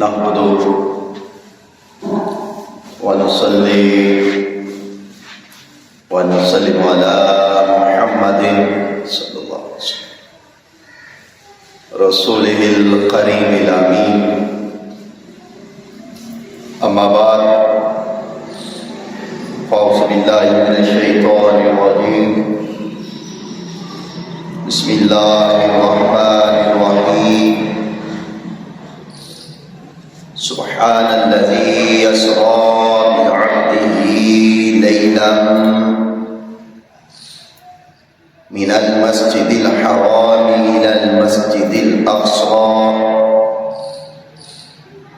نحمده ونصلي ونسلم على محمد صلى الله عليه وسلم رسوله الكريم الأمين. أما بعد فأعوذ بالله من الشيطان الرجيم. بسم الله الرحمن الرحيم. سبحان الذي يسرى بعبده ليلا من المسجد الحرام إلى المسجد الأقصى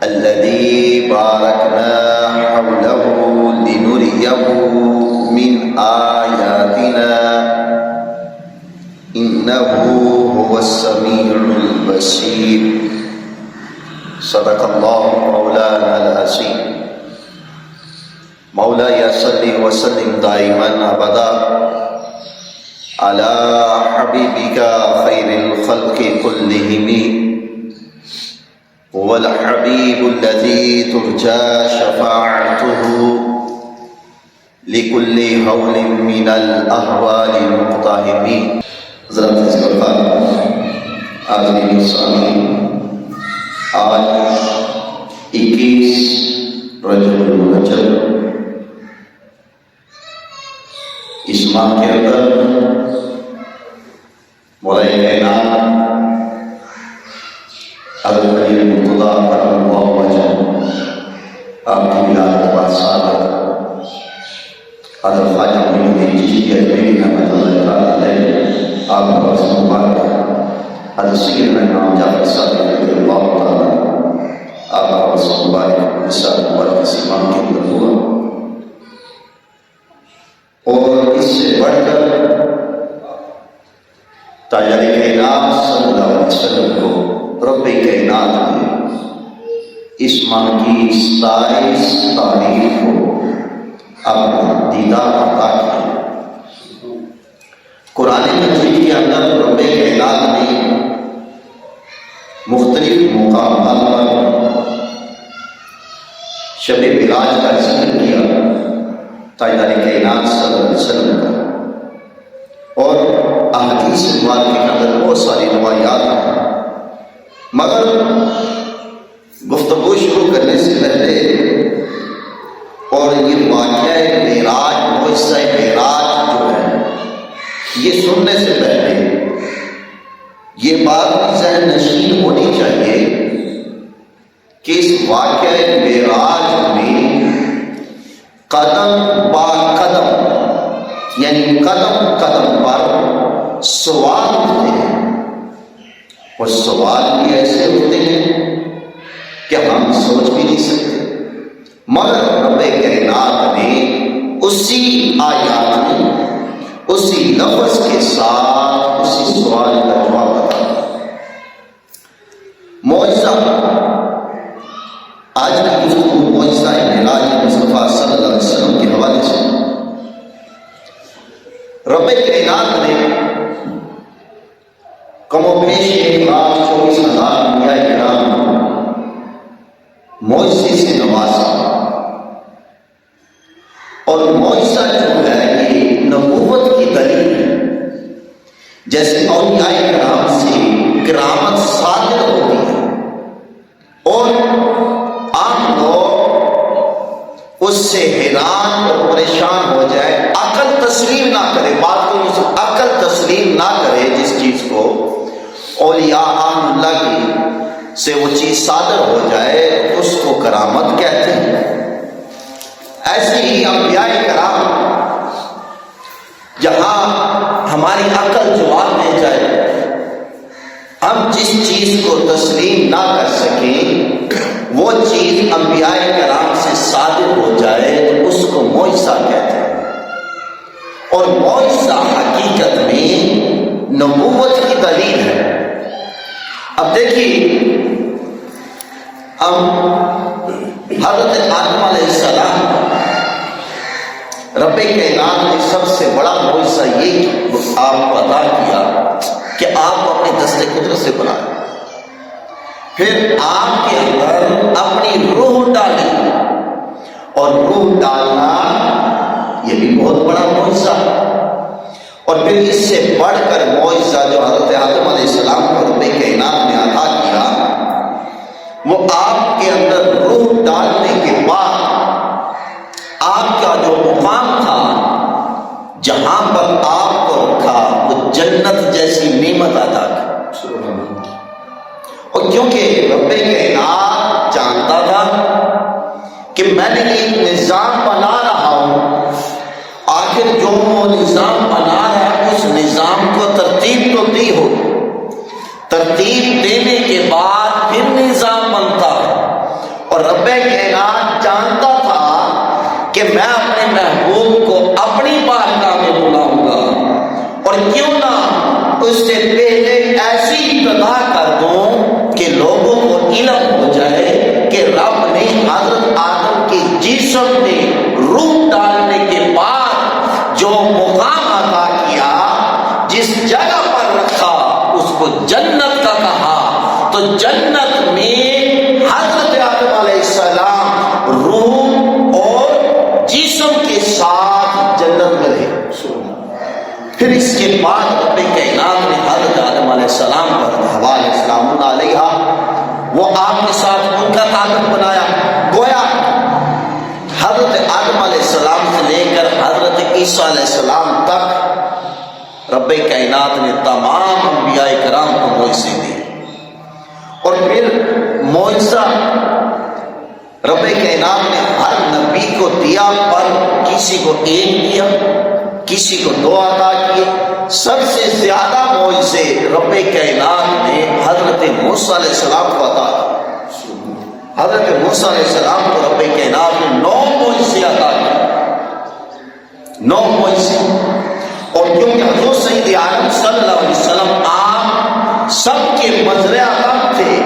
الذي باركنا حوله لنريه من آياتنا إنه هو السميع البصير. صدق الله مولانا العظيم. مولاي صل وسلم دائما أبدا على حبيبك خير الخلق كلهم هو الحبيب الذي ترجى شفاعته لكل هول من الأهوال المقتحمين. حضرت آدمی سامعین، آج 21 رجب الرجب اس ماہ کے اندر مولا کائنات حضرت علی مرتضیٰ کرم اللہ وجہ آپ کی ولادت بعد سعادت حضرت خواجہ معین الدین چشتی اجمیری رحمۃ اللہ تعالیٰ علیہ آپ کا وصف مبارک حضرت سیدنا امام جعفر صادق رضی اللہ تعالیٰ آپ کا وصف مبارک رسالہ مبارک اس امام کے اندر ہوا، اور اس سے بڑھ کر تاجر کائنات صلی اللہ علیہ وسلم کو رب کائنات نے اس ماہ کی 27 تاریخ کو اپنا دیدار عطا کیا۔ قرآن مجید کے اندر رب کائنات نے مختلف مقامات پر شب معراج کا ذکر کیا تاجدار کائنات صلی اللہ علیہ وسلم کا، اور احادیث مبارکہ کے اندر بہت ساری روایات ہیں، مگر گفتگو شروع کرنے سے پہلے اور یہ واقعہ معراج معجزہ معراج جو ہے یہ سننے سے پہلے یہ بات ذہن نشین ہونی چاہیے کہ اس واقعہ معراج میں قدم با قدم یعنی قدم قدم پر سوال ہوتے ہیں، اور سوال بھی ایسے ہوتے ہیں کہ ہم سوچ بھی نہیں سکتے، مگر رب کائنات نے اسی آیات میں اسی لفظ کے ساتھ اسی سوال کا جواب بتا۔ معجزہ آج کی گفتگو معجزہ معراج مصطفیٰ صلی اللہ علیہ وسلم کے حوالے سے۔ رب کائنات نے کم و بیش 1,24,000 انبیاء کرام معجزے سے نوازا، اور معجزہ جو ہے یہ نبوت کی دلیل ہے، جیسے اولیاء کرام سے کرامت صادر ہوتی ہے اور عام لوگ اس سے حیران اور پریشان ہو جائے، عقل تسلیم نہ کرے، بات کو عقل تسلیم نہ کرے جس چیز کو اولیاء عام اللہ کی سے وہ چیز صادر ہو جائے اس کو کرامت کہتے ہیں۔ ایسے ہی انبیاء کرام جہاں ہماری عقل جواب دے جائے، ہم جس چیز کو تسلیم نہ کر سکیں وہ چیز انبیاء کرام سے صادر ہو جائے تو اس کو معجزہ کہتے ہیں، اور معجزہ حقیقت میں نبوت کی دلیل ہے۔ اب دیکھیے، ہم حضرت آدم علیہ السلام رب کائنات نے سب سے بڑا معجزہ یہ آپ کو عطا کیا کہ آپ اپنے دست قدرت سے بنائے، پھر آپ کے اندر اپنی روح ڈالی، اور روح ڈالنا یہ بھی بہت بڑا معجزہ، اور پھر اس سے بڑھ کر معجزہ جو حضرت آدم علیہ السلام کو رب کائنات نے عطا کیا، وہ آپ کے اندر روح ڈالنے کے بعد آپ کا جو مقام تھا، جہاں پر آپ کو رکھا، وہ جنت جیسی نعمت عطا کی۔ اور کیونکہ رب کائنات جانتا تھا کہ میں نے ایک نظام بنا رہا ہوں، آخر جو وہ نظام بنا رہا ہے اس نظام کو ترتیب تو دی ہو، ترتیب دینے کے بعد پھر نظام بنتا ہے، اور رب کائنات جانتا تھا کہ میں اپنے محبوب کو اپنی بارگاہ میں بلاؤں گا، اور کیوں نہ اس سے پہلے ایسی ابتدا کر دوں کہ لوگوں کو علم ہو جائے کہ رب نے حضرت آدم کے جسم میں روح ڈالنے کے بعد جو مقام عطا کیا، جس جگہ پر رکھا اس کو جنت کا کہا، تو جنت میں حضرت آدم علیہ السلام روح اور جسم کے ساتھ جنت میں رہے۔ پھر اس کے بعد رب کائنات نے حضرت آدم علیہ السلام پر حوا علیہ السلام علیہ وہ آپ کے ساتھ ان کا تعلق بنایا، گویا حضرت آدم علیہ السلام سے لے کر حضرت عیسیٰ علیہ السلام تک رب کائنات نے تمام انبیاء کرام کو معجزے دی، اور پھر معجزہ رب کائنات نے ہر نبی کو دیا، پر کسی کو ایک دیا، کسی کو دو عطا کیے۔ سب سے زیادہ معجزے رب کائنات نے حضرت موسیٰ علیہ السلام کو عطا کیے۔ حضرت موسیٰ علیہ السلام کو رب کائنات نے 9 معجزے عطا کیے، 9 معجزے۔ اور کیونکہ حضور سید عالم صلی اللہ علیہ وسلم آپ سب کے مظہر اعظم تھے،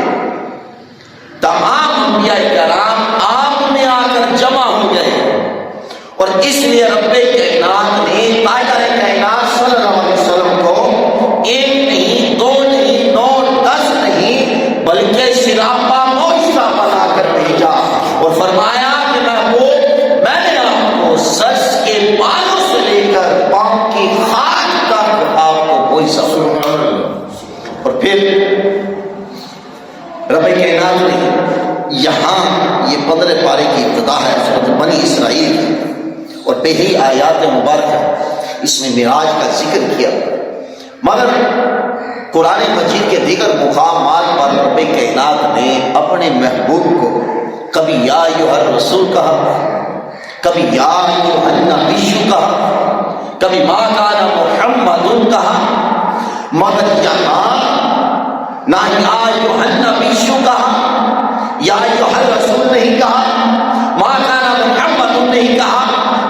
تمام انبیاء کرام آپ میں آ کر جمع ہو گئے، اور اس لیے رب کائنات نے تاجدار کائنات صلی اللہ علیہ وسلم کو ایک نہیں، 2 نہیں، 9، 10 نہیں، بلکہ سراپا معجزہ بنا کر بھیجا، اور فرمایا کہ میں نے آپ کو سر کے بالوں سے لے کر پاؤں کی خاک تک آپ کو معجزہ بنایا۔ اور پھر رب کائنات نے یہاں یہ 15 پارے کی ابتدا ہے سورۃ بنی اسرائیل کی، اور پہلی آیات مبارکہ اس میں معراج کا ذکر کیا، مگر قرآن مجید کے دیگر مقامات پر رب کائنات نے اپنے محبوب کو کبھی یا ایھا الرسول کہا، کبھی یا ایھا النبی کہا، کبھی ما کان محمد کہا، مگر یہاں نہ یا ایھا النبی کہا، یا ایھا الرسول نہیں کہا، ما کان محمد نہیں کہا،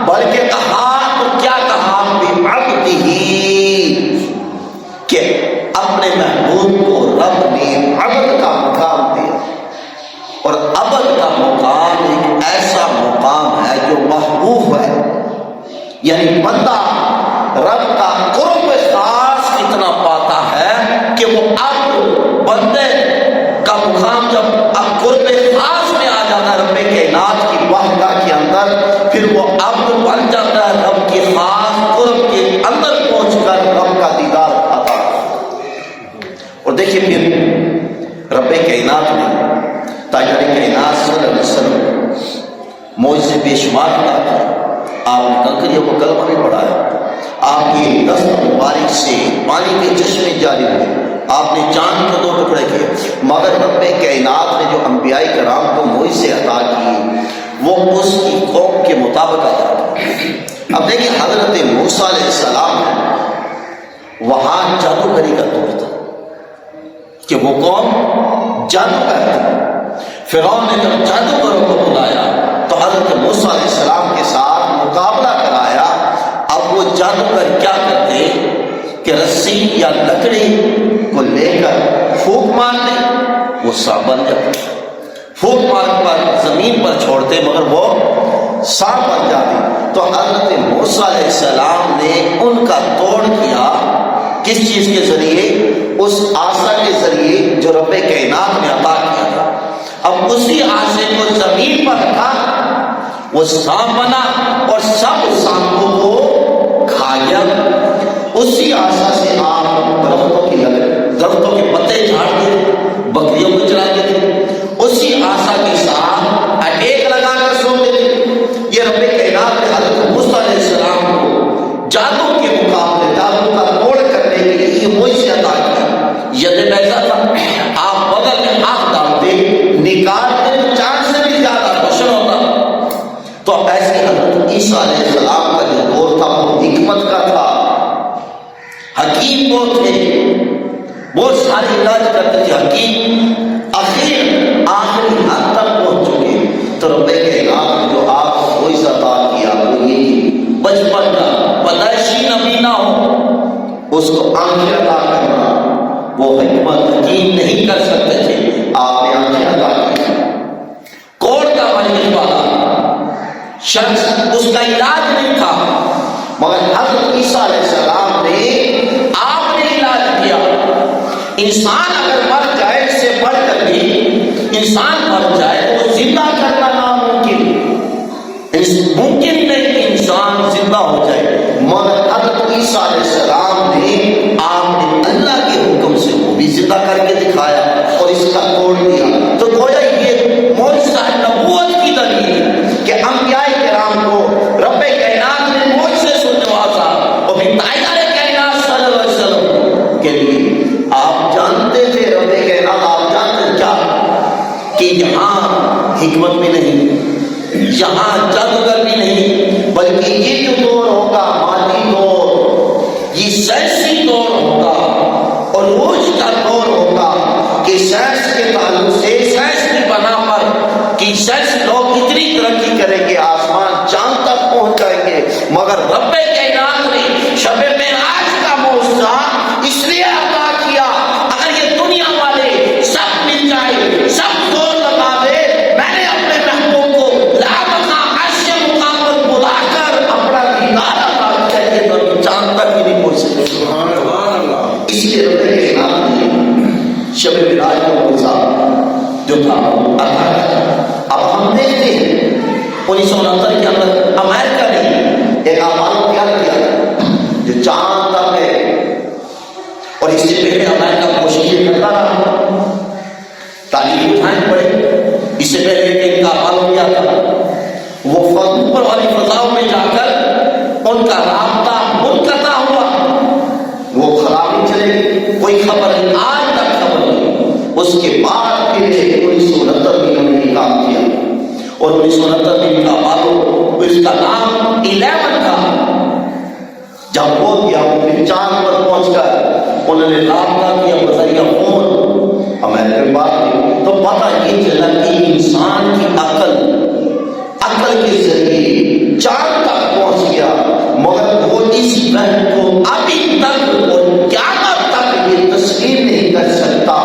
بلکہ کہا تو کیا کہا، بعبدہ، کہ اپنے محبوب کو رب نے عبد کا مقام دیا، اور عبد کا مقام ایک ایسا مقام ہے جو محبوب ہے، یعنی بندہ رب کا قرب خاص اتنا پاتا ہے کہ وہ عبد، بندے کا مقام جب اب قرب خاص میں آ جاتا ہے رب کائنات کی وحدت کے اندر، پھر وہ عبد بن جاتا ہے رب کے خاص قرب کے اندر پہنچ کر رب کا دیدار پاتا ہے۔ اور دیکھیں پھر رب کائنات نے تاجدار کائنات صلی اللہ علیہ وسلم معجزے بے شمار عطا کیے۔ آپ نے کنکریوں کو کلمہ نہیں پڑھایا، آپ کی دست مبارک سے پانی کے چشمے جاری ہوئے، آپ نے چاند کو 2 ٹکڑے کیے، مگر رب کائنات نے جو انبیاء کرام کو معجزے عطا کیے وہ اس کی قوم کے مطابق عطا کیے۔ اب دیکھیں حضرت موسیٰ علیہ السلام وہاں جادوگری کا دور تھا کہ وہ قوم جادوگر تھی، فرعون نے جب جادوگروں کو بلایا تو حضرت موسیٰ علیہ السلام کے ساتھ مقابلہ کرایا۔ اب وہ جادوگر کیا کرتے کہ رسی یا لکڑی کو لے کر پھونک مارتے، وہ سانپ بن جاتے، پھونک مار پر زمین پر چھوڑتے مگر وہ سانپ بن جاتے۔ تو حضرت موسیٰ علیہ السلام نے ان کا توڑ کیا کس چیز کے ذریعے؟ اس آسا کے ذریعے جو رب کائنات نے عطا کیا تھا. اب اسی آسے کو زمین پر رکھا، وہ سانپ بنا اور سب سانپوں کو کھا گیا. اسی آسا سے آپ درختوں کے پتے جھاڑ کے بکریوں کو چلاتے تھے. اسی آسا کے ساتھ اٹیک لگا کر سوتے تھے. یہ رب کائنات نے حضرت موسیٰ علیہ السلام کو جادو کے مقابلے، جادو کا توڑ کرنے کے لیے یہ معجزہ عطا کیا. ید بیضا تھا، آپ بغل میں ہاتھ ڈالتے نکالتے تو چاند سے بھی زیادہ روشن ہوتا. تو ایسے حضرت عیسیٰ علیہ السلام کا جو دور تھا وہ حکمت کا تھا. حکیم وہ تھے، بہت سارے علاج کرتے تھے. حکیم آخری حد تک پہنچ چکے. تو رب کائنات نے جو آپ کو کوئی عطا کیا وہ یہ بچپن کا پیدائشی نبینا ہو، اس کو آنکھیں عطا کرنا وہ حکمت حکیم نہیں کر سکتے تھے، آپ نے آنکھیں عطا کی. کوڑ کا مریض والا شخص، اس کا علاج نہیں تھا، مگر حضرت عیسیٰ علیہ السلام نے آپ نے علاج کیا. انسان اگر مر جائے، اس سے بڑھ کر بھی انسان مر جائے تو وہ زندہ کرنا ناممکن، ممکن نہیں کہ انسان زندہ ہو جائے. مگر حضرت عیسیٰ علیہ السلام نے آپ نے اللہ کے حکم سے وہ بھی زندہ کر کے دکھایا اور اس کا توڑ دیا. تو گویا یہ معجزہ نبوت کی دلیل کہ انبیاء کرام کو رب کائنات نے معجزے سے نوازا اور بھی تاجدار کائنات صلی اللہ علیہ وسلم کے لیے. آپ جانتے تھے رب کائنات، آپ جانتے کیا کہ یہاں حکمت بھی نہیں، یہاں جادوگر بھی نہیں، بلکہ یہ جو دور ہوگا مادی دور، یہ سائنسی دور ہوگا اور روز کا دور ہوگا کہ سائنس کے تعلق سے، سائنس کی بنا پر کہ سائنس لوگ اتنی ترقی کریں گے، آسمان چاند تک پہنچ جائیں گے. مگر رب کائنات نے شب معراج کا معجزہ اس لیے عطا کیا، اگر یہ دنیا والے سب مل جائے، سب زور لگا دے، میں نے اپنے محبوب کو لامکاں عرش مقام پر بلا کر اپنا دیدار عطا کیا، یہ تو چاند تک ہی نہیں پہنچ سکے. سبحان اللہ. اس لیے رب کائنات نے شب معراج کا معجزہ جو تھا عطا کیا. اب ہم دیکھتے ہیں 1969 کے اندر امریکہ نے ایک آباد کیا جو چاند تک ہے، اور اس سے پہلے امریکہ کوششیں کرتا رہا، تعلیم اٹھائیں پڑے. اس سے پہلے ایک کا عمل کیا تھا، وہ اوپر والی فضاؤں میں جا کر ان کا رابطہ منقطع ہوا، وہ خرابی چلے گی، کوئی خبر نہیں، آج تک خبر نہیں. اس کے بعد پھر 1969 میں انہوں نے کام کیا، اور 1969 میں کا بالو اس کا نام 11 تھا. جب وہ کیا وہ پھر چاند پر پہنچ کر انہوں نے رابطہ کیا بذریعہ فون امریکن بات کی. تو پتہ یہ چلا کہ انسان کی عقل کے ذریعے چاند تک پہنچ گیا، مگر وہ اس بہن کو ابھی تک اور قیامت تک یہ تسلیم نہیں کر سکتا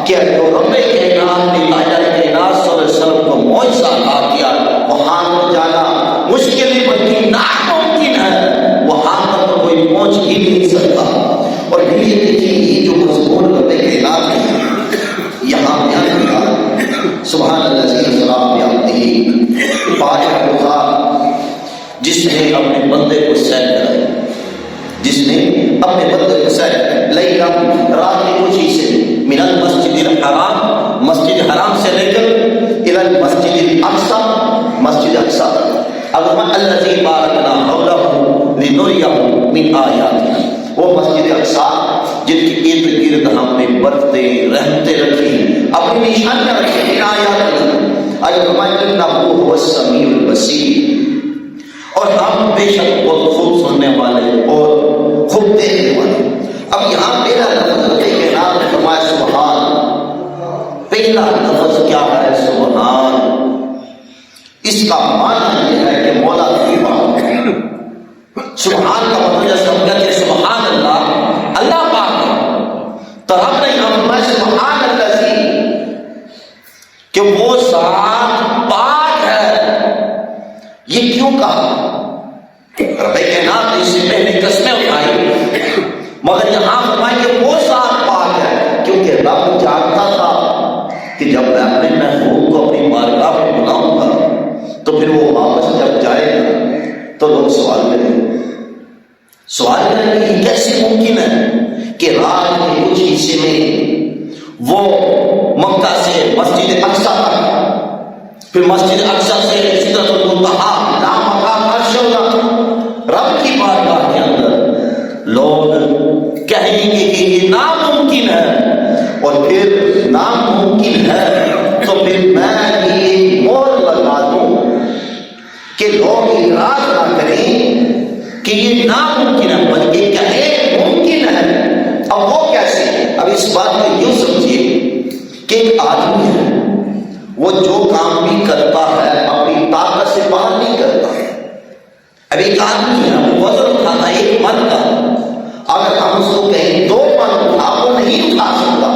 کہ جو رب کائنات نے تاجدار کائنات صلی اللہ علیہ وسلم کو معجزہ عطا کیا، وہاں پر جانا مشکل نہیں بلکہ ناممکن ہے، وہاں پر کوئی پہنچ ہی نہیں سکتا. اور پھر یہ دیکھیے یہ جو مضمون رب کائنات ہے یہاں بیان کیا، سبحان اللہ سلام بیانتی پاک خدا جس نے اپنے بندے کو سیر کرائی، جس نے اپنے بندے کو سیر کرائی. لیلا رات کی خوشی سے من المسجد الحرام، مسجد حرام سے لے کر الى المسجد الاقصی، مسجد اقصی تک، الذی بارکنا حولہ لنریہ من آیاتنا، وہ مسجد اقصی جن کے ارد گرد ہم نے برکتیں رحمتیں رکھی، اپنی نشانیاں رکھی، من آیاتنا انہ هو السمیع البصیر، اور ہم بے شک بہت خوب سننے والے اور خوب دیکھنے والے. اب یہاں پہلا لفظ رب کائنات نے فرمایا سبحان. پہلا لفظ کیا ہے؟ سبحان. اس کا معنی یہ ہے کہ مولا کی بات. سبحان کا مطلب سمجھا کہ سبحان اللہ، اللہ پاک ہے. تو ہم نے فرمایا سبحان اللہ کہ وہ ذات پاک ہے. یہ کیوں کہا؟ رب کائنات نے اس سے پہلے قسمیں اٹھائی مگر یہاں فرمائے کہ وہ ذات پاک ہے، کیونکہ رب جانتا تھا کہ جب میں اپنے محبوب کو اپنی بارگاہ میں بلاؤں گا تو پھر وہ واپس جب جائے گا تو لوگ سوال کریں کہ یہ کیسے ممکن ہے کہ رات کے کچھ حصے میں وہ مکہ سے مسجد اقصی تک، پھر مسجد اقصی سے سدرۃ المنتہا لامقام عرش رب کی بارگاہ کے اندر لوگ کہیں گے کہ یہ ناممکن ہے، اور پھر ناممکن ہے تو پھر میں یہ مور لگا دوں کہ لوگ اعتراض نہ کریں کہ یہ ناممکن ہے بلکہ کہیں ممکن ہے۔ اب وہ کیسے؟ اب اس بات کو یوں سمجھیے کہ ایک آدمی ہے، وہ جو کام بھی کرتا ہے اپنی طاقت سے باہر نہیں کرتا۔ اب ایک آدمی ہے، وہ وزن اٹھاتا ہے 1 من کا، اگر ہم اس کو کہیں 2 من اٹھا، وہ نہیں اٹھا سکتا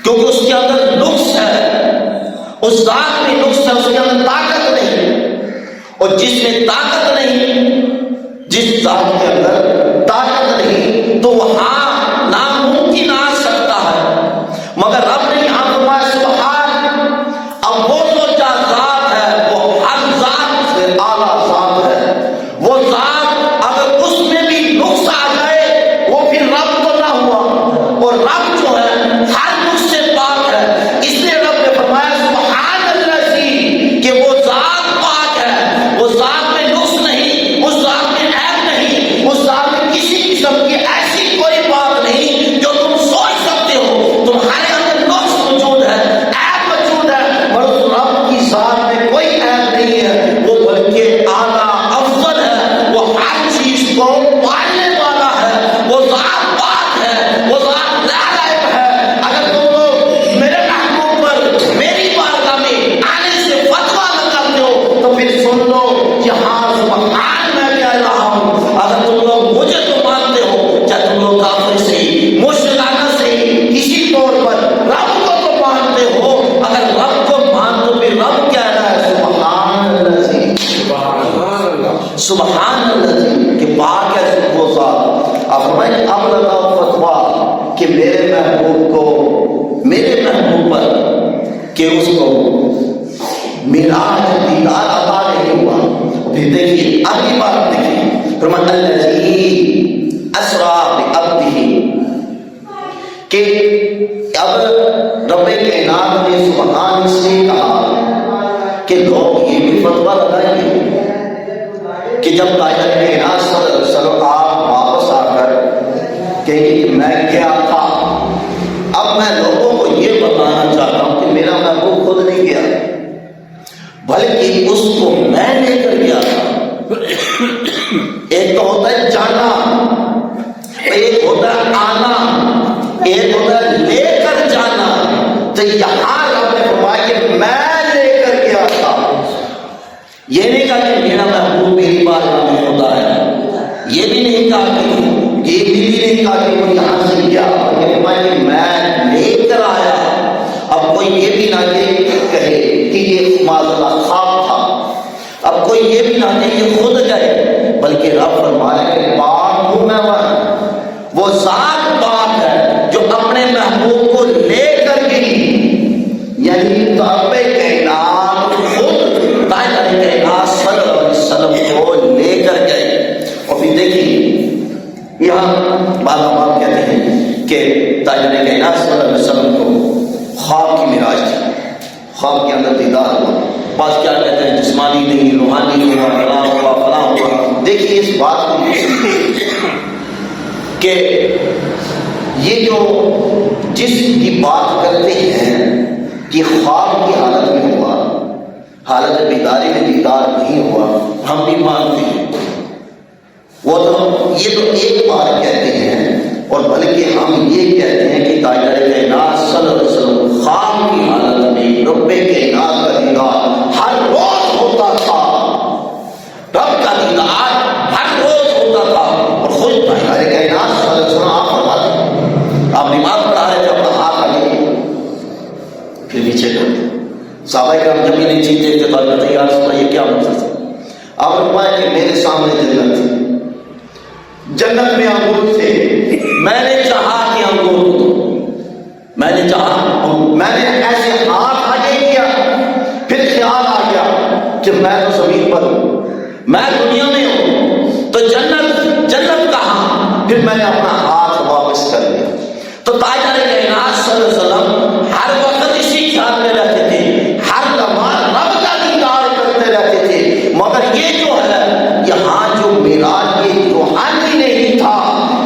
کیونکہ اس کے اندر نقص ہے، اس ذات میں نقص ہے، اس کے اندر طاقت نہیں، اور جس میں طاقت نہیں، جس ذات کے اندر طاقت نہیں تو وہاں ناممکن آ سکتا ہے۔ مگر رب نے یہاں فرمایا سبحان، اب وہ جو ذات ہے وہ ہر ذات سے اعلیٰ ذات ہے، وہ ذات اگر اس میں بھی نقص آ جائے وہ پھر رب تو نہ ہوا، اور رب جو ہے ہر نقص سے پاک ہے، اس لیے رب نے فرمایا سبحان الذی کہ وہ ذات پاک ہے، وہ ذات میں نقص نہیں، اس ذات میں عیب نہیں، اس ذات میں کسی قسم کی ایسی کوئی بات نہیں جو تم سوچ سکتے ہو تمہارے اندر نقص موجود ہے، عیب موجود ہے، مگر اس رب کی ذات میں کوئی عیب نہیں ہے، وہ بلکہ اعلیٰ افضل ہے، وہ ہر چیز کو پالنے والا ہے، وہ ذات پاک ہے، وہ ذات لا رائب ہے۔ اگر تم لوگ میرے محبوب پر میری بارگاہ میں آنے سے فتویٰ لگاتے ہو تو پھر سن لو یہاں سبحان میں کہہ رہا ہوں۔ اگر تم لوگ مجھے تو مانتے ہو، چاہے تم لوگ کافر صحیح، مشرکانہ صحیح، کسی طور پر رب کو تو مانتے ہو، اگر رب کو مان تو پھر رب کہہ رہا ہے سبحان الذی، سبحان الذی کہ پاک ہے وہ ذات۔ اب میں اب لگاؤ فتویٰ کہ میرے محبوب کو، میرے محبوب پر کہ اس کو معراج دیدار عطا نہیں ہوا۔ پھر دیکھیے اگلی بات دیکھیے، فرمایا الذی اسری بعبدہ، کہ اب رب کائنات نے سبحان اس لیے کہا کہ لوگ یہ بھی فتویٰ لگائیں گے کہ جب تاجر کائنات صلی اللہ علیہ وسلم آپ واپس آ کر کہیں گے کہ میں کیا تھا، اب میں لوگوں کو یہ بتانا چاہتا ہوں کہ میرا محبوب خود نہیں گیا بلکہ اس کو میں لے کر گیا تھا۔ ایک تو ہوتا ہے جانا، ایک ہوتا ہے آنا، ایک ہوتا ہے لے کر جانا۔ تو یہاں رب نے فرمایا کہ میں لے کر گیا تھا، یہ نہیں کہا کہ میرا محبوب میری بارگاہ میں ہوتا ہے، یہ بھی نہیں کہا کہ یہ بھی نہیں کہا کہ وہ یہاں سے گیا، بلکہ فرمایا کہ میں لے کر آیا۔ اب کوئی یہ بھی نہ کہے کہ یہ معذلہ خواب تھا، اب کوئی یہ بھی نہ کہ یہ خود گئے، بلکہ رب فرمایا کہ پاک ہوں میں، وہ ذات پاک ہے جو اپنے محبوب کو لے کر گئی، یعنی رب کائنات خود تاجر کائنات صلی اللہ علیہ وسلم کو لے کر گئے۔ اور پھر دیکھیے یہاں بعض اوقات کہتے ہیں کہ تاجر کائنات صلی اللہ علیہ وسلم کو خواب کی معراج تھی، خواب کے اندر دیدار ہوا، بعض کیا کہتے ہیں جسمانی نہیں روحانی ہوا، فلاں ہوا فلاں ہوا۔ دیکھیے اس بات کو کہ یہ جو جسم کی بات کرتے ہیں کہ خواب کی حالت میں ہوا، حالت بیداری میں دیدار نہیں ہوا، ہم بھی مانتے ہیں، وہ تو یہ تو ایک بات کہتے ہیں، اور بلکہ ہم یہ کہتے ہیں کہ تاجر کائنات صلی اللہ علیہ وسلم خواب کی حالت میں رب کائنات کا دیدار ہر روز ہوتا تھا، رب کا دیدار ہر روز ہوتا تھا، اور خود تاجر کائنات صلی اللہ علیہ وسلم آپ فرماتے، آپ نماز پڑھا رہے تھے، اپنا ہاتھ آگے پھر پیچھے کرتے، صحابہ کرام جب بھی نہیں چیتے تھے تو اللہ تیار سنا یہ کیا مطلب ہے؟ آپ فرمایا کہ میرے سامنے جنت تھی، جنت میں انگور تھے، میں نے چاہا کہ انگور کو دو، میں نے چاہا، میں نے ایسے ہاتھ آگے کیا، پھر خیال آ گیا کہ میں تو زمین پر ہوں، میں دنیا میں ہوں، تو جنت کہاں؟ پھر میں نے اپنا ہاتھ واپس کر لیا۔ تو تاجدار کائنات صلی اللہ علیہ وسلم ہر وقت اسی خیال میں رہتے تھے، ہر لمحہ رب کا دیدار کرتے رہتے تھے۔ مگر یہ جو ہے یہاں جو معراج یہ روحانی نہیں تھا،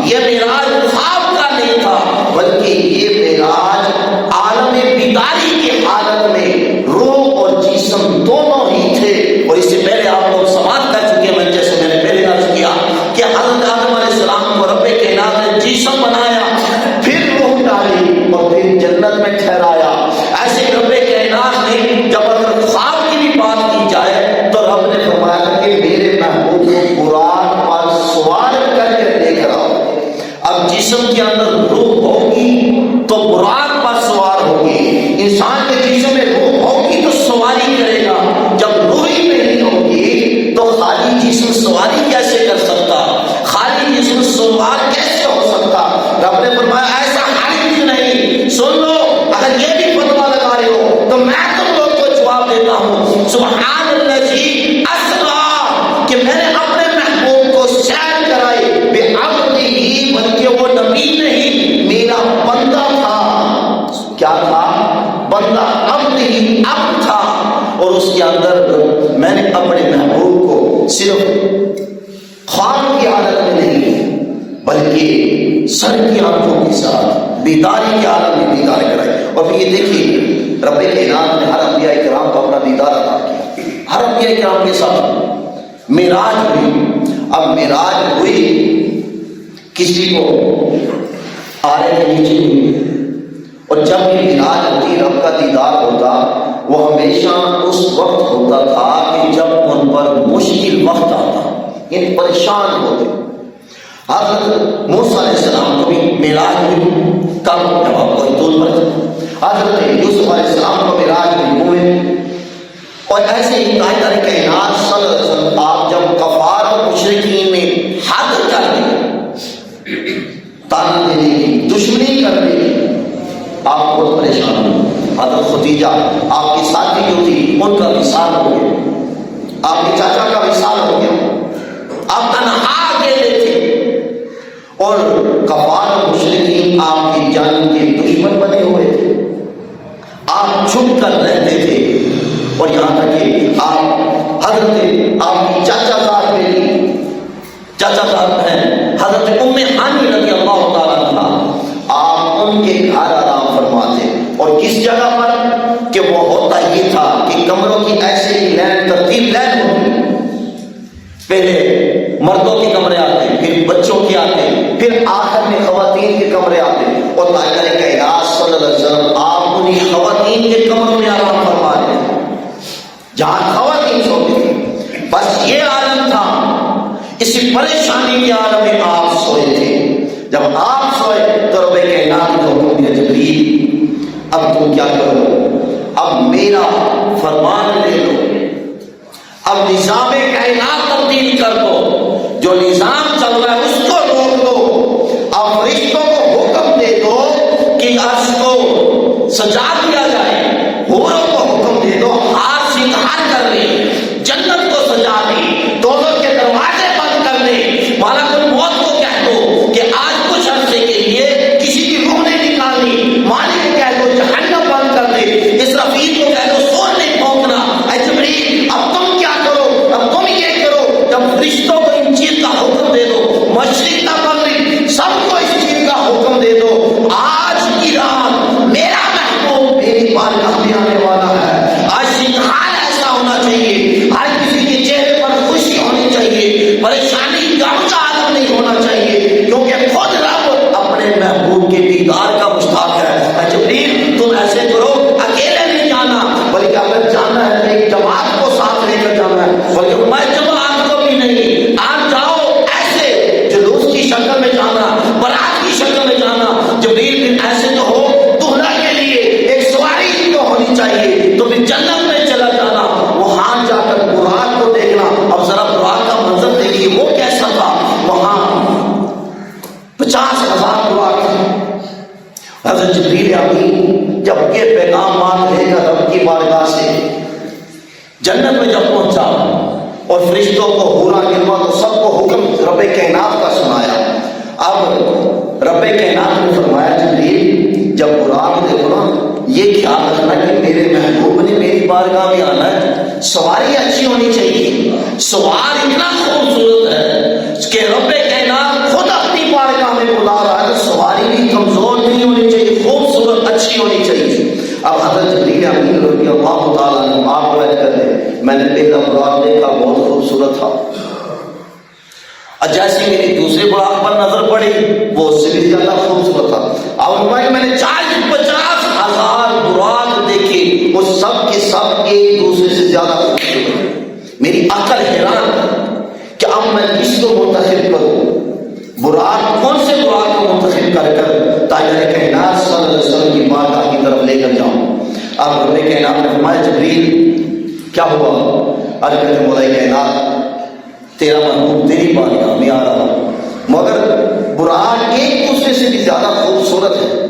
یہ معراج خواب کا نہیں تھا، بلکہ یہ معراج عالم بیداری کی حالت میں روح اور جسم دونوں ہی تھے۔ اور اس سے پہلے آپ لوگ سماعت کر چکے ہیں، جیسے میں نے پہلے عرض کیا کہ حضرت آدم علیہ السلام کو رب کائنات نے جسم بنایا، پھر روح ڈالی اور پھر جنت میں ٹھہرایا۔ ایسے رب کائنات نے جب اگر خواب کی بھی بات کی جائے تو رب نے فرمایا کہ میرے محبوب کو براق پر سوار کر کے دیکھ رہا ہوں۔ اب جسم کے اندر روح ہوگی تو براق پر سوار ہوگی، انسان کے جسم میں روح ہوگی تو سواری کرے گا، جب روح ہی نہیں ہوگی تو خالی جسم سواری کیسے کر سکتا، خالی جسم سوار کیسے ہو سکتا؟ رب نے فرمایا ایسا ہرگز نہیں۔ سن لو، اگر یہ بھی فتویٰ لگا رہے ہو تو میں تم لوگ کو جواب دیتا ہوں، سبحان الذی اسریٰ، کہ میں نے اپنے محبوب کو سیر کرائی بعبدہ، بلکہ وہ نبی نہیں، میرا بندہ تھا۔ کیا تھا؟ بندہ، عبدہ، عبد تھا۔ اور اس کے اندر میں نے اپنے محبوب کو صرف خواب کی حالت میں نہیں بلکہ سر کی آنکھوں کے ساتھ بیداری کے عالم میں دیدار کرائی۔ اور پھر یہ دیکھیے رب کائنات نے ہر انبیاء کرام کو اپنا دیدار عطا کیا، ہر انبیاء کرام کے ساتھ معراج ہوئی۔ اب معراج ہوئی، کسی کو آرے کے نیچے ہوئی، اور جب بھی معراج ہوتی رب کا دیدار ہوتا وہ ہمیشہ اس وقت ہوتا تھا کہ جب ان پر مشکل وقت آتا، یعنی پریشان ہوتے۔ حضرت موسیٰ علیہ السلام کو بھی معراج ہوئی، کب؟ جب آپ کوئی طول پر حضرت یوسف علیہ السلام کو معراج ہوئے۔ اور ایسے ہی تاجدار کائنات صلی اللہ علیہ وسلم آپ جب کفار اور مشرکین نے حد کر دی، تانا دینے کی، دشمنی کرنے کی، آپ بہت پریشان ہوئے۔ حضرت خدیجہ آپ کی ساتھی جو تھی ان کا وصال ہو گیا، آپ کے چاچا کا وصال ہو گیا، آپ تنہا اکیلے تھے، اور کفار و مشرکین آپ کی جان کے دشمن بنے ہوئے تھے، آپ چھپ کر رہتے تھے۔ اور یہاں تک کہ آپ حضرت آپ کی چاچا زاد بیٹی، چاچا زاد بہن حضرت ام ہانی رضی اللہ تعالیٰ عنہ، آپ ان کے گھر آرام فرماتے، اور کس جگہ پر کہ وہ ہوتا یہ تھا کہ کمروں کی ایسے ہی لین ترتیب لین ہوتی، پہلے مردوں کے کمرے آتے، پھر بچوں کے آتے، پھر آخر میں خواتین کے کمرے آتے، اور تاجدار کائنات صلی اللہ علیہ وسلم آپ انہی خواتین کے کمروں میں آرام فرما رہے تھے جہاں خواتین سوتی تھی۔ بس یہ عالم تھا، اسی پریشانی کے عالم میں آپ سوئے تھے۔ جب آپ سوئے تو رب کائنات نے حکم دیا جبریل اب تم کیا کرو، اب میرا فرمان لے لو، اب نظام کائنات تبدیل کر دو، جو نظام چل رہا ہے اس کو روک دو، اب فرشتوں کو حکم دے دو کہ عرش کو سجا دیا جائے، حوروں کو حکم دے دو ہاتھ سے دھار کر لے، جنت کو سجا دے، دونوں کے دروازے بند کر دے، ملک الموت کو کہہ دو کہ آج کچھ عرصے کے لیے کسی کی روح نہیں نکالنی، مالک کو کہہ دو جہنم بند کر دے، اسرافیل کو کہہ دو سور نہیں پھونکنا، اے جبریل اب تم کیا کرو، اب تم یہ کرو، جب فرشتوں کو ان چیز کا حکم دے دو، مشرق کا مغرب سب کو اس چیز کا حکم دے دو، آج کی رات میرا محبوب میری بارگاہ میں آنے والا ہے۔ آج حال ایسا ہونا چاہیے، ہر کسی کے چہرے پر خوشی ہونی چاہیے، پریشانی غم کا عالم نہیں ہونا چاہیے، کیونکہ خود رب اپنے محبوب کے دیدار کا مشتاق ہے۔ اے جبریل تم ایسے کرو، اکیلے نہیں جانا، بلکہ اگر جانا ہے تو ایک جماعت کو ساتھ لے کر جانا ہے، بلکہ میں جماعت کو بھی نہیں، آپ جاؤ ایسے جلوس کی شکل میں جانا، برات کی شکل میں جانا۔ جبریل پھر ایسے تو ہو دلہا کے لیے ایک سواری تو ہونی چاہیے، تو پھر جنت میں چلا جانا، وہاں جا کر براق کو دیکھنا۔ اب ذرا براق کا منظر دیکھیے وہ کیسا تھا، وہاں 50,000 جنت میں جب پہنچا اور فرشتوں کو حورا گرما تو سب کو حکم رب کائنات کا سنایا. اب رب کائنات نے فرمایا جبریل جب براق دیکھو نا یہ خیال رکھنا کہ میرے محبوب نے میری بارگاہ میں آنا ہے، سواری اچھی ہونی چاہیے. سوار اتنا خوبصورت ہے کہ رب کائنات خود اپنی بارگاہ میں بلا رہا ہے، تو سواری بھی کمزور نہیں ہونی چاہیے، خوبصورت اچھی ہونی چاہیے. اب حضرت جبریل امین رضی اللہ تعالیٰ نے آپ بیٹھ کر دے میں نے پہلا براق دیکھا بہت خوبصورت تھا، اور جیسے میری دوسرے براق پر نظر پڑی وہ اس سے بھی زیادہ خوبصورت تھا. اور میں نے 40-50 ہزار براق دیکھی، وہ سب کے سب ایک دوسرے سے زیادہ خوبصورت. میری عقل حیران کہ اب میں کس کو منتخب کروں، براق کون سے براق کو منتخب کر کر تاجر کائنات صلی اللہ علیہ وسلم کی بارگاہ کی طرف لے کر جاؤں. اب رب کائنات نے فرمایا جبریل کیا ہوا؟ ارے کہتے مولا کائنات تیرا محبوب تیری بارگاہ میں آ رہا مگر براق ایک دوسرے سے بھی زیادہ خوبصورت ہے،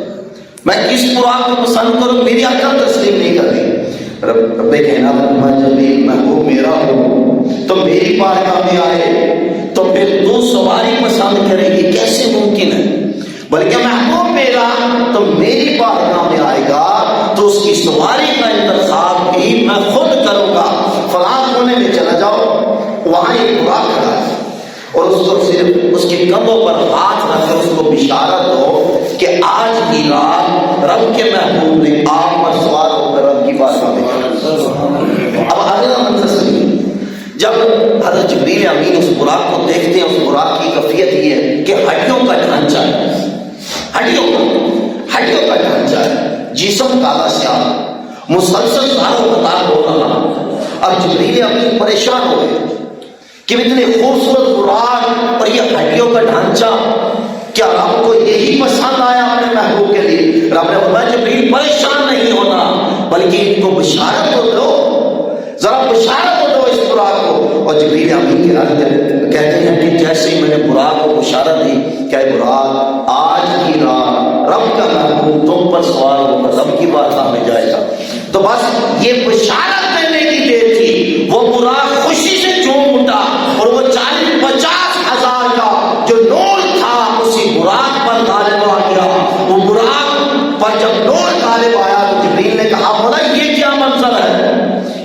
میں کس براق کو پسند کروں؟ میری عقل تسلیم نہیں کرتی. رب کائنات نے فرمایا جبریل محبوب میرا ہو تو میری بارگاہ میں آئے تو پھر تو سواری پسند کرے گی، کیسے ممکن ہے؟ بلکہ محبوب میرا تو میری بارگاہ میں آئے گا تو اس کی سواری کا انتخاب بھی میں خود کروں گا. فلاں کونے میں چلا جاؤ، وہاں ایک براق کھڑا ہے اور اس کو صرف اس کے کندھوں پر ہاتھ رکھ کر اس کو بشارت دو کہ آج کی رات رب کے محبوب نے آپ پر سوار ہو کر رب کی بارگاہ میں جانا. اب اگلا منظر سنیے. جب حضرت جبریل امین اس براق کو دیکھتے ہیں، اس براق کی کیفیت یہ ہے کہ ہڈیوں کا ڈھانچہ ہے، ہڈیوں کا ڈھانچہ ہے، جسم کالا سیاہ، مسلسل زاروں قطار ہو رہا. اور جبریل امین پریشان ہو گئے کہ اتنے خوبصورت براق اور یہ ہڈیوں کا ڈھانچہ، کیا رب کو یہی پسند آیا اپنے محبوب کے لیے؟ رب نے فرمایا جبریل پریشان نہیں ہونا بلکہ ان کو بشارت کو دو، ذرا بشارت کو دو اس براق کو. اور جبریل امین کے کہتے ہیں کہ جیسے ہی میں نے براق کو بشارت دی کہ براق آج کی رات رب کا محبوب تم پر سوار ہو کر رب کی بارگاہ میں جائے گا، تو بس یہ بشارت دینے کی دیر تھی. وہ براق خوشی سے جھوم اٹھا اور وہ 40-50 ہزار کا جو نور تھا اسی براق پر غالب آ گیا. وہ براق پر جب نور غالب آیا تو جبریل نے کہا مولا یہ کیا منظر ہے،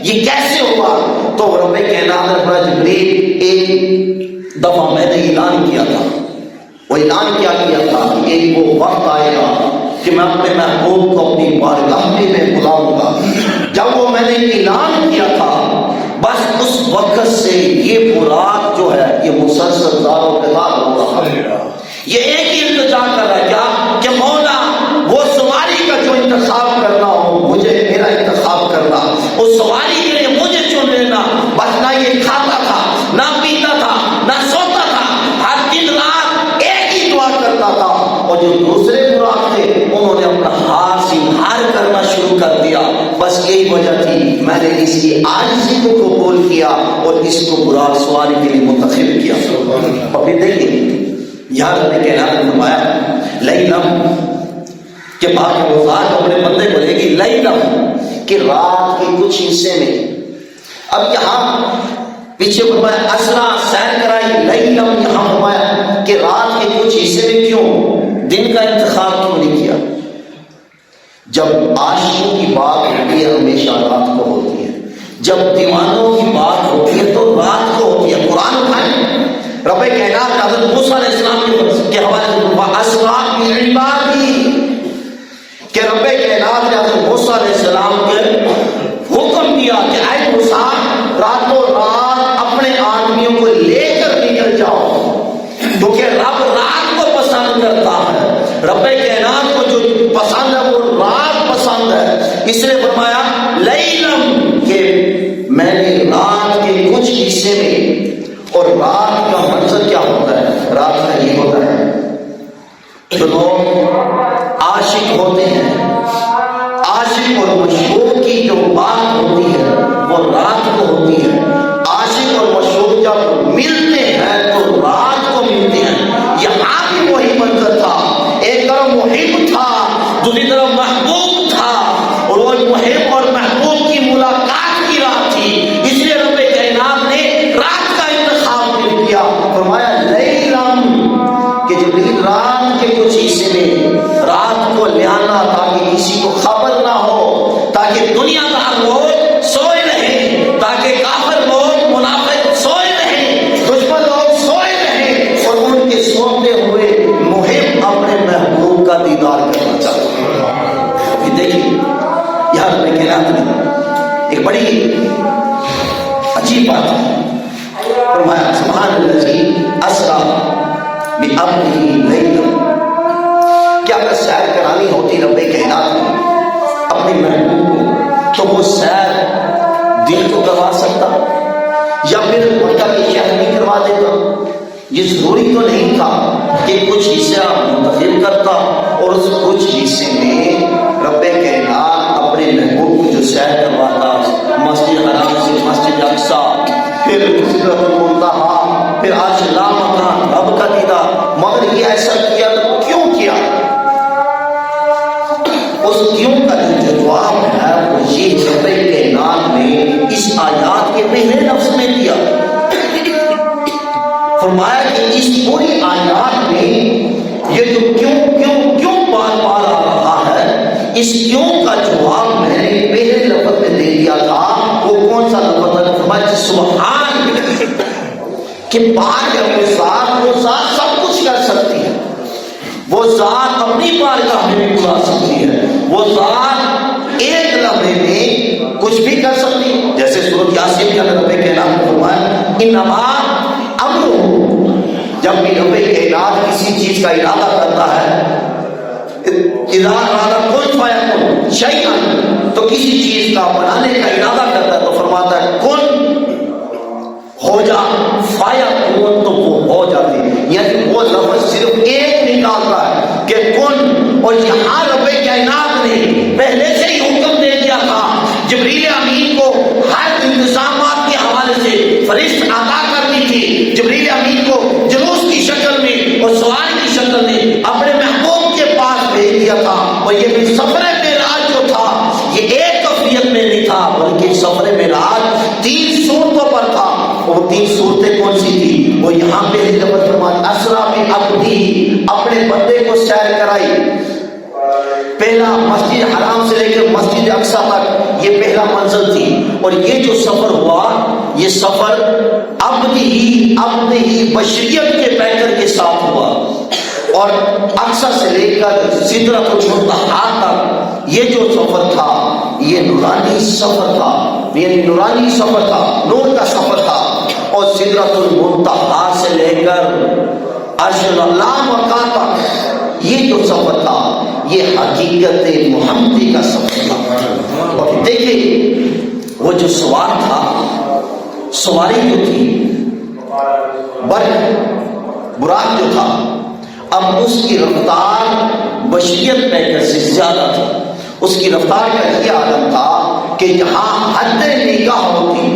یہ کیسے ہوا؟ تو رب کائنات نے فرمایا جبریل ایک دفعہ میں نے اعلان کیا تھا، وہ اعلان کیا تھا کہ ایک وہ وقت آئے گا کہ میں اپنے محبوب کو اپنی بارگاہ میں بلاؤں گا. جب وہ میں نے اعلان کیا تھا بس اس وقت سے یہ براق جو ہے یہ مسلسل زاروں قطار ہو رہا ہے. یہ ایک ہی التجا کر رہا ہے کیا کہ مولا وہ سواری کا جو انتخاب کرنا ہو مجھے میرا انتخاب کرنا، اس سواری کے لیے مجھے چن لینا. بس نہ یہ کھاتا تھا، نہ پیتا تھا، نہ سوتا تھا، ہر دن رات ایک ہی دعا کرتا تھا. اور جو دوسرے براق تھے انہوں نے اپنا ہار سنگھار کرنا شروع کر دیا. بس یہی وجہ تھی میں نے اس کی عاجزی کو قبول کیا اور اس کو براق سواری کے لیے منتخب کیا. اور پھر دیکھیے یہاں رب کائنات نے فرمایا لیلم کہ باقی وفات اپنے بندے کو لے گی لیلم کہ رات کے کچھ حصے میں. اب یہاں پیچھے فرمایا اسرا سیر کرائی، لیلم یہاں فرمایا کہ رات کے کچھ حصے میں. کیوں دن کا انتخاب کیوں نہیں کیا؟ جب عاشقوں کی بات ہوتی ہے ہمیشہ رات کو ہوتی ہے، جب دیوانوں کی بات ہوتی ہے تو رات کو ہوتی ہے. قرآن اٹھائیں رب کائنات حضرت موسیٰ علیہ السلام کے حوالے سے اسرا بعبادی کہ رب کائنات نے حضرت موسیٰ علیہ السلام کے حکم دیا کہ اے موسیٰ راتوں رات اپنے آدمیوں کو لے کر نکل جاؤ، کیونکہ رب رات کو پسند کرتا ہے. رب کائنات کو جو پسند ہے وہ رات پسند ہے. اس لیے فرمایا لیلم کہ میں نے رات کے کچھ حصے میں. اور رات کا منظر کیا ہوتا ہے؟ رات کا یہ ہوتا ہے جو لوگ عاشق ہوتے ہیں، ایک بڑی عجیب بات ہے، فرمایا سبحان الذی اسریٰ بعبدہ لیلا، کیا اگر سیر کرانی ہوتی رب کائنات میں اپنے محبوب کو تو وہ سیر دل کو کروا سکتا یا پھر مکہ کے شہر میں کروا دیتا؟ یہ ضروری تو نہیں تھا کہ کچھ حصہ منتخب کرتا اور اس کچھ حصے میں رب کائنات اپنے محبوب کو جو سیر کرواتا، مسجد حرام سے مسجد اقصیٰ، پھر سدرۃ المنتہیٰ، پھر عرش لامکان، رب کا دیدار، مگر یہ ایسا کیا تو کیوں کیا؟ اس کیوں کا جو جواب ہے وہ یہ رب کائنات نے اس آیات کے پہلے لفظ میں دیا۔ فرمایا کہ اس پوری آیات میں یہ جو کیوں بار بار آ رہا ہے، اس کیوں کا جواب میں نے پہلے لفظ میں دے دیا تھا۔ وہ کون سا لفظ ہے؟ فرمایا سبحان، کہ پاک ہے وہ ذات سب کچھ کر سکتی ہے، وہ ذات اپنی بارگاہ میں بھی بلا سکتی ہے، وہ ذات ایک لمحے میں کچھ بھی کر سکتی ہے، جیسے سورۃ یاسین کے اندر رب کائنات نے فرمایا انما امر، جب بھی رب کائنات کسی چیز کا ارادہ کرتا ہے، اذا اراد کن فیکن شیئا، تو کسی چیز کا بنانے کا ارادہ کرتا ہے تو فرماتا ہے کن ہو جا، فیکن تو وہ ہو جاتی ہے، یعنی وہ لفظ صرف ایک نکالتا ہے کہ کن، اور یہاں رب کائنات نے پہلے سے ہی حکم دے دیا تھا جبریل امین کو ہر انتظامات کے حوالے سے فرشت عطا کرنی تھی، جبریل امین کو جلوس کی شکل میں اور سوار کی شکل میں اپنے محبوب کے پاس بھیج دیا تھا، اور یہ بھی سفر معراج جو تھا یہ ایک کیفیت میں نہیں تھا بلکہ سفر معراج 3 صورتوں پر تھا۔ وہ 3 صورتیں کون سی تھی؟ وہ یہاں پہ لفظ فرمایا اسریٰ بعبدہ، اپنے بندے کو سیر کرائی۔ پہلا مسجد حرام سے لے کر مسجد اقصیٰ تک یہ پہلا منزل تھی، اور یہ جو سفر ہوا یہ سفر عبدہ بشریت کے پیکر کے ساتھ ہوا، اور اقصیٰ سے لے کر سدرۃ المنتہیٰ تک یہ جو سفر تھا یہ نورانی سفر تھا، یعنی نورانی سفر تھا، نور کا سفر تھا، اور سدرۃ المنتہیٰ سے لے کر عرش لامکان تک یہ جو سفر تھا یہ حقیقت محمدی کا سفر تھا۔ اور دیکھیں وہ جو سوار تھا، سواری جو تھی، براق جو تھا، اب اس کی رفتار بشریت پیکر سے زیادہ تھی۔ اس کی رفتار کا یہ عالم تھا کہ جہاں حد نگاہ ہوتی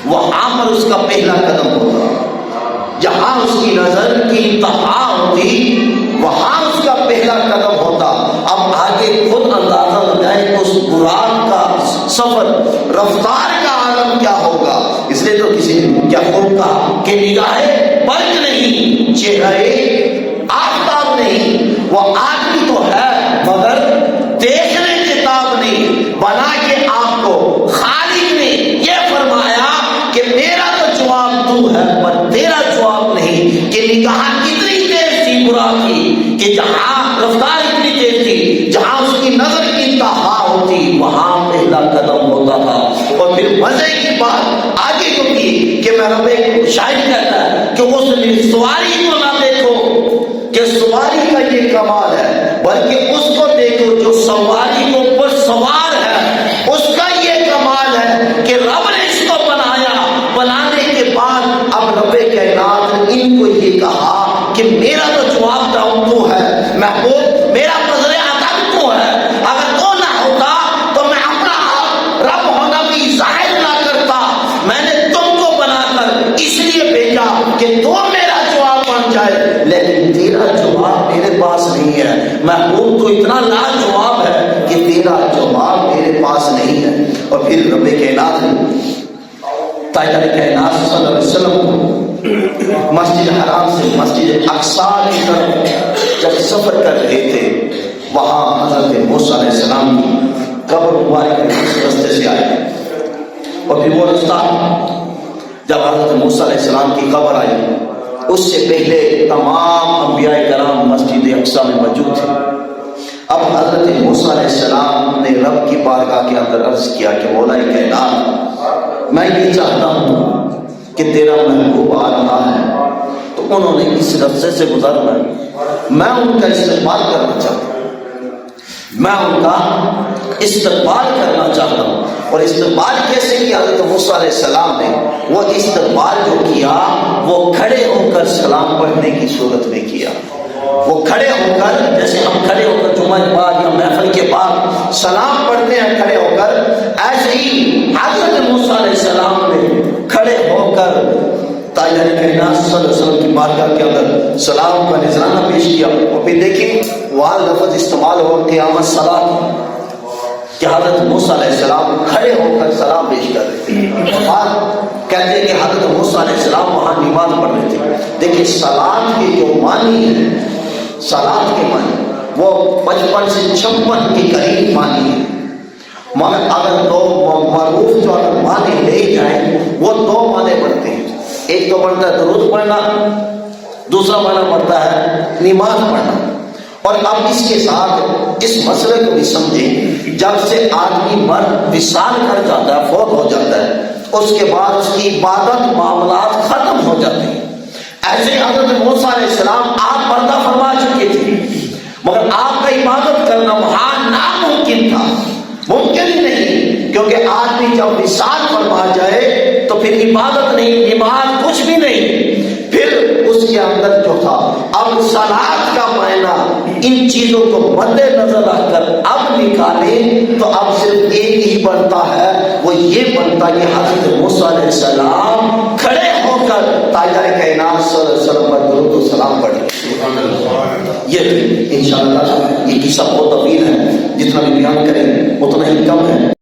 وہاں پر اس کا پہلا قدم ہوتا، جہاں اس کی نظر کی انتہا ہوتی وہاں اس کا پہلا قدم ہوتا۔ اب آگے خود اندازہ لگائیں کہ اس براق کا سفر، رفتار کا عالم کیا ہوگا۔ اس لیے تو کسی نے کیا خوب کہا کہ نگاہیں برق نہیں، چہرے آفتاب نہیں، وہ آدمی تو ہے مگر دیکھنے کتاب نہیں، بنا کے آپ کو خالق نے یہ فرمایا کہ میرا تو جواب تو ہے پر تیرا جواب نہیں، کہ نگاہ کتنی تیز تھی براق کی کہ جہاں رفتار اتنی تیز تھی، جہاں اس کی نظر کی انتہا ہوتی وہاں پہلا قدم ہوتا تھا۔ اور پھر مزے کی بات آگے جو کی کہ میں رب شاہد کہتا ہے کہ اس نے سواری کو نہ دیکھو کہ سواری کا یہ کمال ہے، بلکہ اس کو دیکھو جو سواری کے اوپر سوار ہے، اس کا یہ کمال ہے کہ رب نے اس کو بنایا، بنانے کے بعد اب رب کائنات نے ان کو یہ کہا کہ میرا تو جواب داؤں تو ہے، محبوب میرا نظر عطا تو ہے، اگر تو نہ ہوتا تو میں اپنا رب ہونا بھی ظاہر نہ کرتا، میں نے تم کو بنا کر اس لیے بھیجا کہ تو میرا جواب بن جائے، لیکن تیرا جواب میرے پاس نہیں ہے محبوب، تو اتنا لاجواب ہے کہ تیرا جواب میرے پاس نہیں ہے۔ اور پھر رب کائنات نے تاجر کائنات صلی اللہ علیہ وسلم کو مسجد حرام سے مسجد اقصیٰ کی طرف جب سفر کر رہے تھے، وہاں حضرت موسیٰ علیہ السلام کی قبر مبارک اس رستے سے آئے، اور پھر وہ رستہ جب حضرت موسیٰ علیہ السلام کی قبر آئی، اس سے پہلے تمام انبیاء کرام مسجد اقصیٰ میں موجود تھے۔ اب حضرت موسیٰ علیہ السلام نے رب کی بارگاہ کے اندر عرض کیا کہ مولا کائنات میں یہ چاہتا ہوں کہ تیرا محبوب آ رہا ہے تو انہوں نے اس رستے سے گزرنا ہے، میں ان کا استقبال کرنا چاہتا ہوں، میں ان کا استقبال کرنا چاہتا ہوں۔ اور استقبال کیسے کیا حضرت موسیٰ علیہ السلام نے؟ وہ استقبال جو کیا وہ کھڑے ہو کر سلام پڑھنے کی صورت میں کیا۔ وہ کھڑے ہو کر، جیسے ہم کھڑے ہو کر جمعہ کے بعد یا محفل کے بعد سلام پڑھتے ہیں کھڑے ہو کر، ایسے ہی حضرت موسیٰ علیہ السلام نے کھڑے ہو کر تاجدار کائنات صلی اللہ علیہ وسلم کی بارگاہ کے اندر سلام کا نذرانہ پیش کیا۔ اور پھر دیکھیں وہاں لفظ استعمال ہوا قیامت صلاۃ، کہ حضرت موسیٰ علیہ السلام کھڑے ہو کر سلام پیش کر رہے تھے، اور کہتے ہیں کہ حضرت موسیٰ علیہ السلام وہاں نماز پڑھ رہے تھے۔ دیکھیں سلام کے جو معنی ہے، سلام کے معنی وہ 55 سے 56 کے قریب معنی ہے، مگر اگر دو معروف جو اگر معنی لے جائیں وہ دو معنی بنتے ہیں۔ ایک تو بنتا ہے درود پڑھنا، دوسرا معنی بنتا ہے نماز پڑھنا۔ اور اب اس کے ساتھ اس مسئلے کو بھی سمجھیں، جب سے آدمی مرد وصال کر جاتا ہے، فوت ہو جاتا ہے، اس کے بعد اس کی عبادت معاملات ختم ہو جاتے ہیں۔ ایسے حضرت موسیٰ علیہ السلام آپ پردہ فرما چکے تھے، مگر آپ کا عبادت کرنا وہاں ناممکن تھا، ممکن ہی نہیں، کیونکہ آدمی جب وصال فرما جائے تو پھر عبادت نہیں، نماز کچھ بھی نہیں، پھر اس کے اندر جو تھا اب صلاۃ کا معنی ان چیزوں کو مد نظر رکھ کر اب نکالیں تو اب صرف ایک ہی بنتا ہے، وہ یہ بنتا کہ حضرت موسیٰ علیہ السلام کھڑے ہو کر تاجدار کائنات صلی اللہ علیہ وسلم پر درود و سلام پڑھیں۔ یہ انشاءاللہ یہ قصہ بہت طویل ہے، جتنا بھی بیان کریں اتنا ہی کم ہے۔